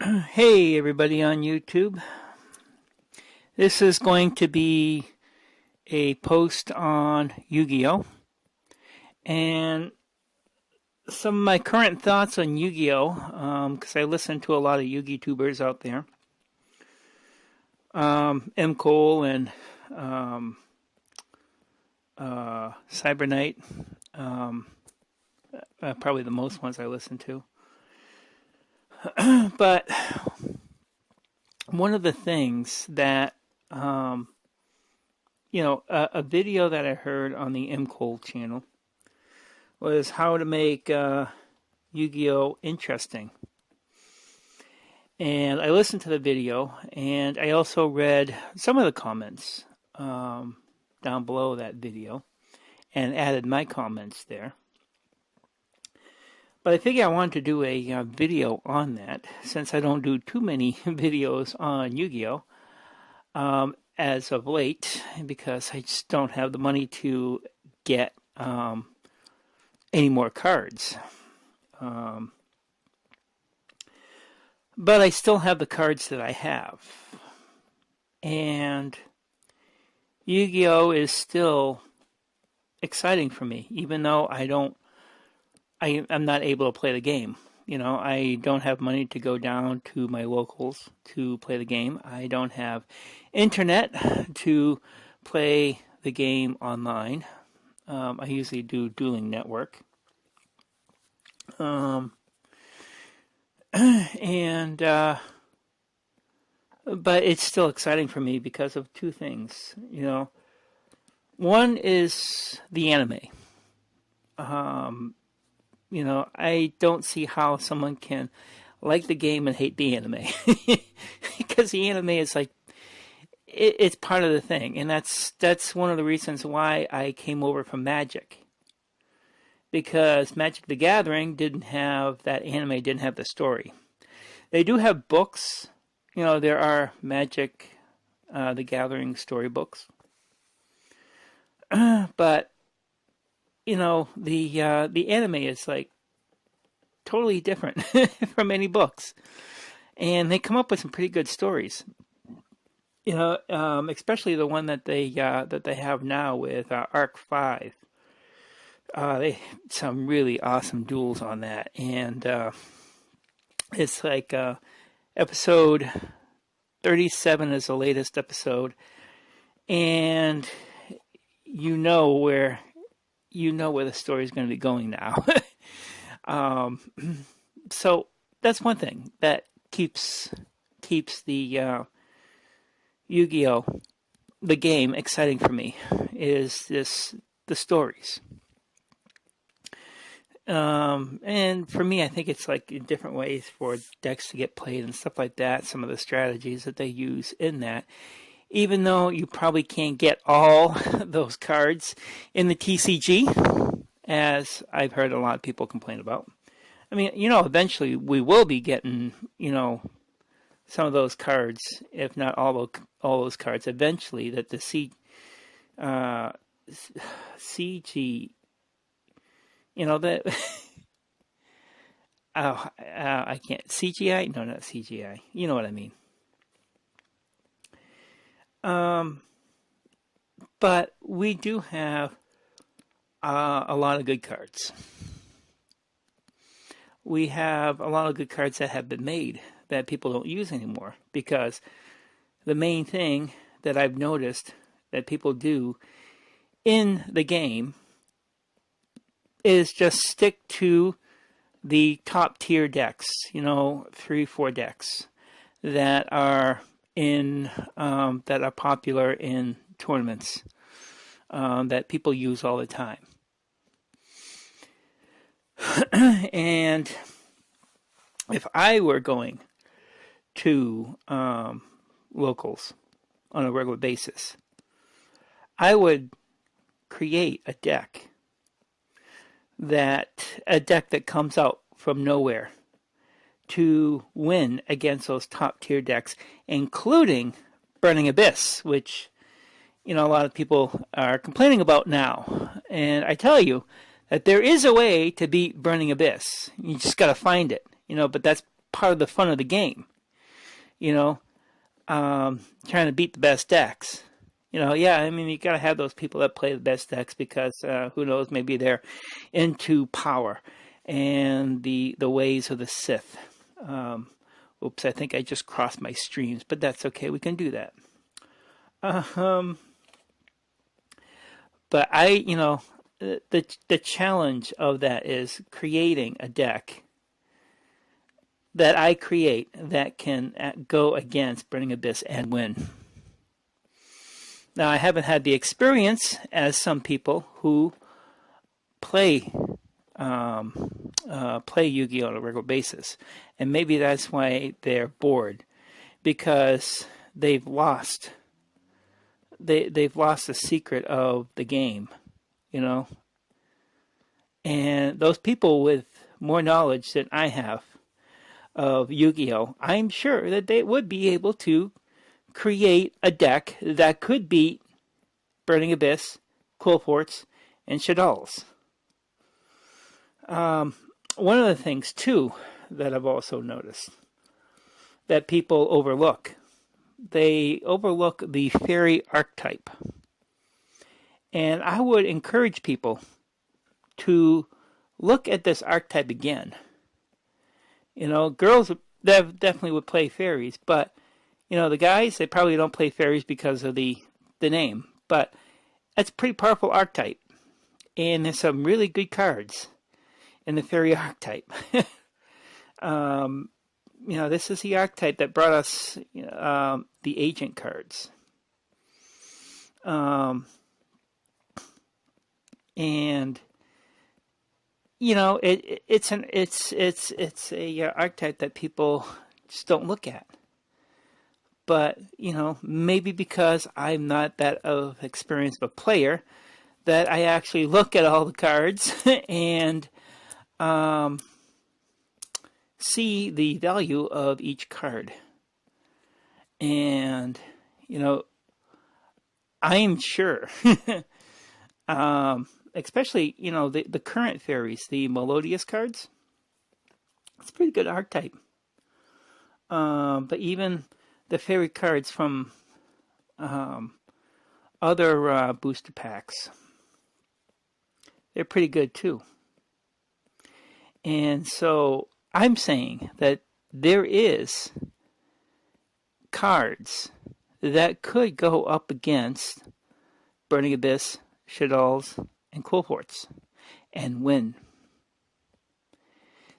Hey everybody on YouTube. This is going to be a post on Yu-Gi-Oh! And some of my current thoughts on Yu-Gi-Oh! Because I listen to a lot of Yu-Gi-Tubers out there. M. Cole and Cyber Knight. Probably the most ones I listen to. But one of the things that a video that I heard on the M. Cole channel was how to make Yu-Gi-Oh! Interesting. And I listened to the video, and I also read some of the comments down below that video and added my comments there. But I figured I wanted to do a video on that, since I don't do too many videos on Yu-Gi-Oh! As of late, because I just don't have the money to get any more cards. But I still have the cards that I have. And Yu-Gi-Oh! Is still exciting for me, even though I'm not able to play the game. I don't have money to go down to my locals to play the game. I don't have internet to play the game online. I usually do Dueling Network. But it's still exciting for me because of two things. One is the anime. I don't see how someone can like the game and hate the anime. Because the anime is like, it's part of the thing. And that's one of the reasons why I came over from Magic. Because Magic the Gathering that anime didn't have the story. They do have books. There are Magic the Gathering storybooks. But the anime is like totally different from any books, and they come up with some pretty good stories. Especially the one that they have now with Arc 5. They some really awesome duels on that, and it's like episode 37 is the latest episode, and where the story is going to be going now. So that's one thing that keeps the Yu-Gi-Oh! The game exciting for me, is the stories. And for me, I think it's like in different ways for decks to get played and stuff like that. Some of the strategies that they use in that. Even though you probably can't get all those cards in the TCG, as I've heard a lot of people complain about. I mean, eventually we will be getting, some of those cards, if not all those cards, eventually that the CG, that, I can't, CGI? No, not CGI. You know what I mean. But we do have a lot of good cards. We have a lot of good cards that have been made that people don't use anymore, because the main thing that I've noticed that people do in the game is just stick to the top tier decks, 3-4 decks that are that are popular in tournaments, that people use all the time. And if I were going to locals on a regular basis, I would create a deck that comes out from nowhere to win against those top tier decks, including Burning Abyss, which a lot of people are complaining about now. And I tell you that there is a way to beat Burning Abyss. You just got to find it, but that's part of the fun of the game. you know, trying to beat the best decks. Yeah, I mean, you got to have those people that play the best decks because who knows, maybe they're into power and the ways of the Sith. Um, Oops, I think I just crossed my streams, but that's okay. We can do that. Um, but the challenge of that is creating a deck that I create that can go against Burning Abyss and win. Now, I haven't had the experience as some people who play play Yu-Gi-Oh on a regular basis, and maybe that's why they're bored because they've lost the secret of the game, you know. And those people with more knowledge than I have of Yu-Gi-Oh, I'm sure that they would be able to create a deck that could beat Burning Abyss, Quillforts, and Shaddolls. One of the things, too, that I've also noticed that people overlook, they overlook the fairy archetype. And I would encourage people to look at this archetype again. Girls definitely would play fairies, but, the guys, they probably don't play fairies because of the name. But that's a pretty powerful archetype. And there's some really good cards in the fairy archetype. This is the archetype that brought us the agent cards. And it's a archetype that people just don't look at. But maybe because I'm not that of experienced a player, that I actually look at all the cards and see the value of each card. And I'm sure, especially the current fairies, the Melodious cards. It's a pretty good archetype. But even the fairy cards from other booster packs, they're pretty good too. And so I'm saying that there is cards that could go up against Burning Abyss, Shaddolls, and Quillforts and win.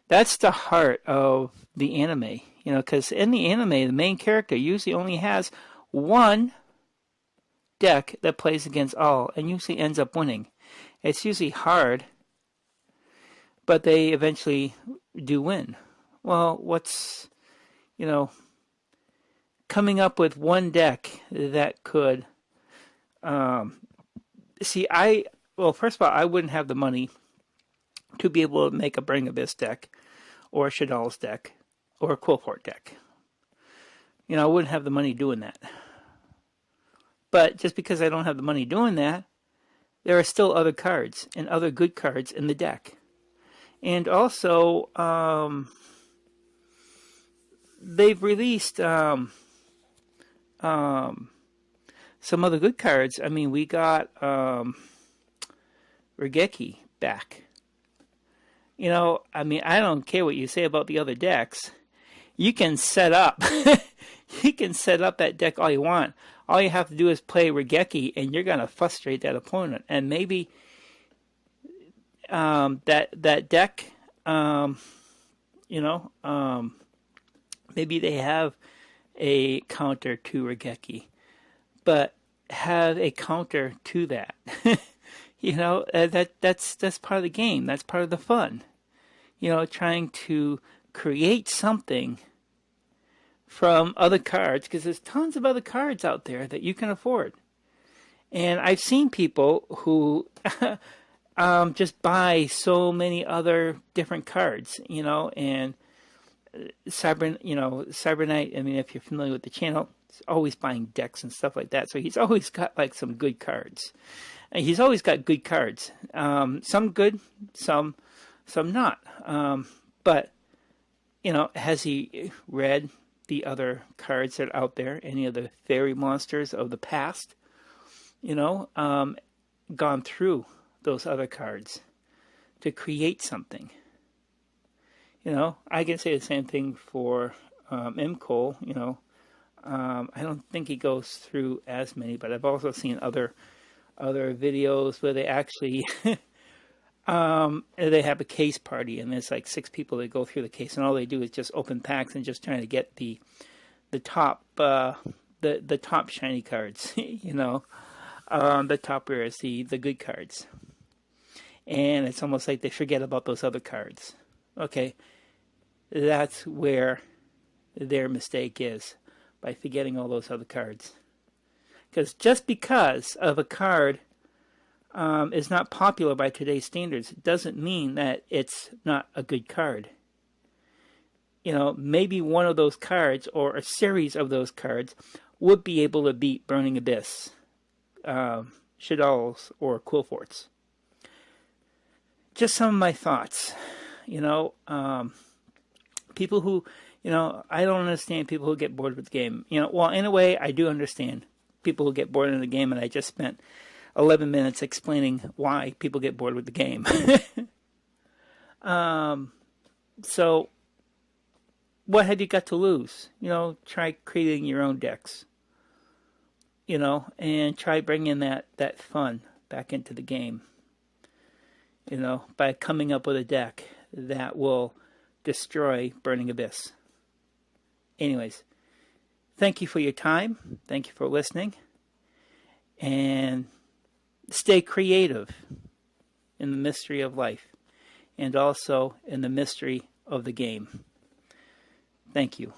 That's the heart of the anime, because in the anime, the main character usually only has one deck that plays against all and usually ends up winning. It's usually hard, but they eventually do win. Well, what's, coming up with one deck that could, first of all, I wouldn't have the money to be able to make a Burning Abyss deck or a Shaddolls deck or a Quillfort deck. I wouldn't have the money doing that. But just because I don't have the money doing that, there are still other cards and other good cards in the deck. And also, they've released some other good cards. I mean, we got Regeki back. I don't care what you say about the other decks. You can set up that deck all you want. All you have to do is play Regeki, and you're gonna frustrate that opponent. And maybe that deck, maybe they have a counter to Regeki, but have a counter to that. That's part of the game. That's part of the fun. Trying to create something from other cards, because there's tons of other cards out there that you can afford. And I've seen people who just buy so many other different cards, and Cyber Knight, I mean, if you're familiar with the channel, he's always buying decks and stuff like that. So he's always got like some good cards. And he's always got good cards. Some good, some not. But, has he read the other cards that are out there, any of the fairy monsters of the past, you know, gone through those other cards to create something. You know, I can say the same thing for Cole. You know, I don't think he goes through as many, but I've also seen other videos where they actually they have a case party, and there's like 6 people that go through the case, and all they do is just open packs and just trying to get the top the top shiny cards. You know, the top rares, the good cards, and it's almost like they forget about those other cards. Okay, that's where their mistake is, by forgetting all those other cards. Because just because of a card is not popular by today's standards doesn't mean that it's not a good card. You know, maybe one of those cards or a series of those cards would be able to beat Burning Abyss, Shaddolls, or Quillforts. Just some of my thoughts. You know, people who, you know, I don't understand people who get bored with the game. You know, well, in a way, I do understand people who get bored in the game, and I just spent 11 minutes explaining why people get bored with the game. So, what have you got to lose? You know, try creating your own decks. You know, and try bringing that fun back into the game. You know, by coming up with a deck that will destroy Burning Abyss. Anyways, thank you for your time. Thank you for listening. And stay creative in the mystery of life, and also in the mystery of the game. Thank you.